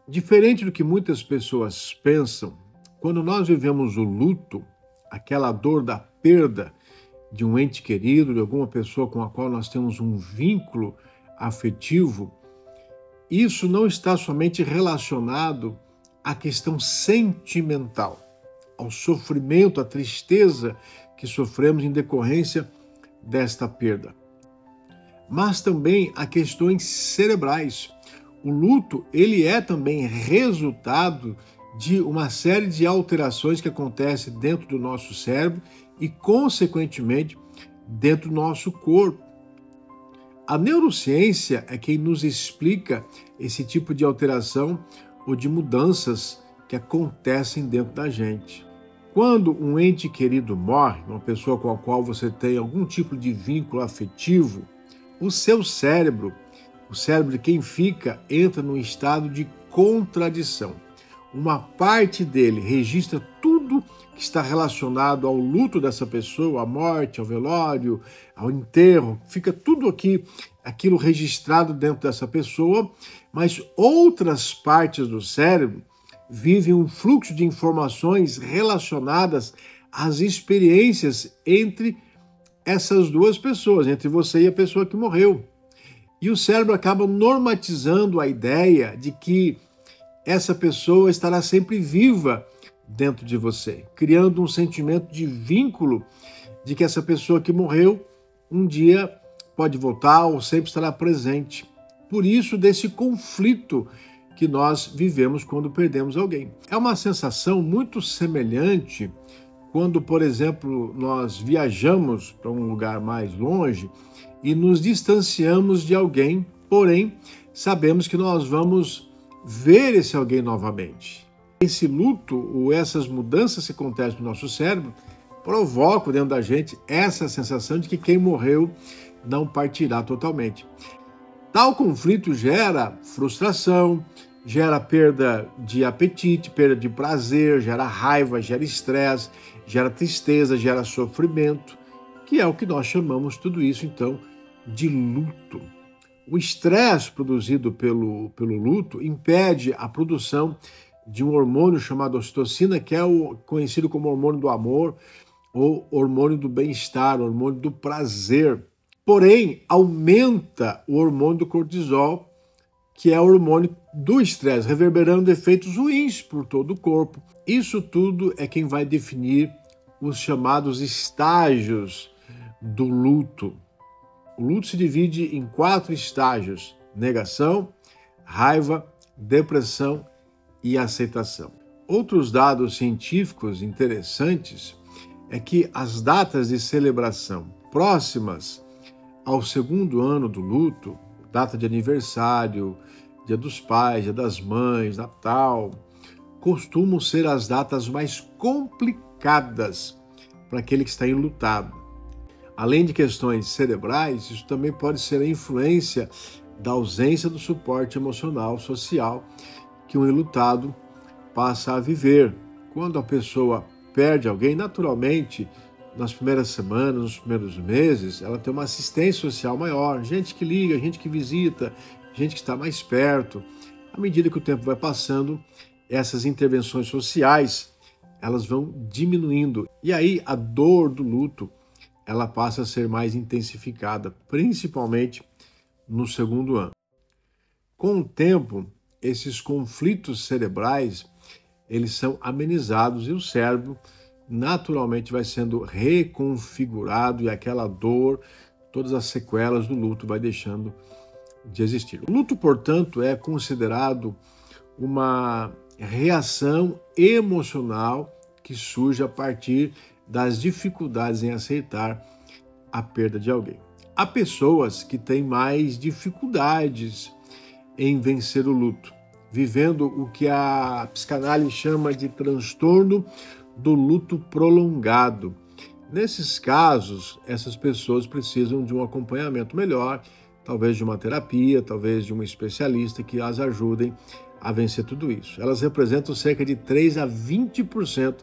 Diferente do que muitas pessoas pensam, quando nós vivemos o luto, aquela dor da perda de um ente querido, de alguma pessoa com a qual nós temos um vínculo afetivo, isso não está somente relacionado à questão sentimental, ao sofrimento, à tristeza que sofremos em decorrência desta perda, mas também a questões cerebrais. O luto, ele é também resultado de uma série de alterações que acontecem dentro do nosso cérebro e, consequentemente, dentro do nosso corpo. A neurociência é quem nos explica esse tipo de alteração ou de mudanças que acontecem dentro da gente. Quando um ente querido morre, uma pessoa com a qual você tem algum tipo de vínculo afetivo, o seu cérebro, o cérebro de quem fica, entra num estado de contradição. Uma parte dele registra tudo que está relacionado ao luto dessa pessoa, à morte, ao velório, ao enterro, fica tudo aquilo registrado dentro dessa pessoa, mas outras partes do cérebro vivem um fluxo de informações relacionadas às experiências entre essas duas pessoas, entre você e a pessoa que morreu. E o cérebro acaba normatizando a ideia de que essa pessoa estará sempre viva dentro de você, criando um sentimento de vínculo de que essa pessoa que morreu um dia pode voltar ou sempre estará presente. Por isso, desse conflito que nós vivemos quando perdemos alguém. É uma sensação muito semelhante quando, por exemplo, nós viajamos para um lugar mais longe e nos distanciamos de alguém, porém, sabemos que nós vamos ver esse alguém novamente. Esse luto ou essas mudanças que acontecem no nosso cérebro provocam dentro da gente essa sensação de que quem morreu não partirá totalmente. Tal conflito gera frustração, gera perda de apetite, perda de prazer, gera raiva, gera estresse, gera tristeza, gera sofrimento, que é o que nós chamamos tudo isso, então, de luto. O estresse produzido pelo luto impede a produção de um hormônio chamado ocitocina, que é o conhecido como hormônio do amor ou hormônio do bem-estar, hormônio do prazer. Porém, aumenta o hormônio do cortisol, que é o hormônio do estresse, reverberando efeitos ruins por todo o corpo. Isso tudo é quem vai definir os chamados estágios do luto. O luto se divide em 4 estágios: negação, raiva, depressão e aceitação. Outros dados científicos interessantes é que as datas de celebração próximas ao 2º ano do luto, data de aniversário, Dia dos Pais, Dia das Mães, Natal, costumam ser as datas mais complicadas para aquele que está enlutado. Além de questões cerebrais, isso também pode ser a influência da ausência do suporte emocional, social, que um enlutado passa a viver. Quando a pessoa perde alguém, naturalmente, nas primeiras semanas, nos primeiros meses, ela tem uma assistência social maior, gente que liga, gente que visita, gente que está mais perto. À medida que o tempo vai passando, essas intervenções sociais, elas vão diminuindo. E aí a dor do luto, ela passa a ser mais intensificada, principalmente no 2º ano. Com o tempo, esses conflitos cerebrais, eles são amenizados e o cérebro naturalmente vai sendo reconfigurado e aquela dor, todas as sequelas do luto vai deixando de existir. O luto, portanto, é considerado uma reação emocional que surge a partir das dificuldades em aceitar a perda de alguém. Há pessoas que têm mais dificuldades em vencer o luto, vivendo o que a psicanálise chama de transtorno do luto prolongado. Nesses casos, essas pessoas precisam de um acompanhamento melhor, talvez de uma terapia, talvez de um especialista que as ajudem a vencer tudo isso. Elas representam cerca de 3 a 20%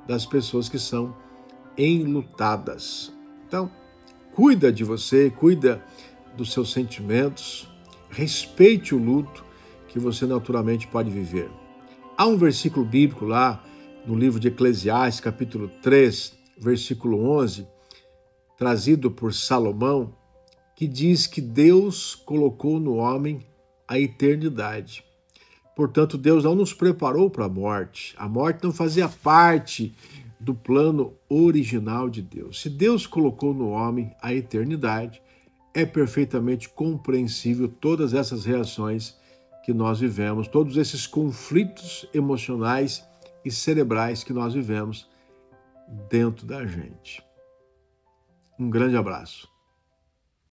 das pessoas que são enlutadas. Então, cuida de você, cuida dos seus sentimentos, respeite o luto, que você naturalmente pode viver. Há um versículo bíblico lá no livro de Eclesiastes, capítulo 3, versículo 11, trazido por Salomão, que diz que Deus colocou no homem a eternidade. Portanto, Deus não nos preparou para a morte. A morte não fazia parte do plano original de Deus. Se Deus colocou no homem a eternidade, é perfeitamente compreensível todas essas reações que nós vivemos, todos esses conflitos emocionais e cerebrais que nós vivemos dentro da gente. Um grande abraço.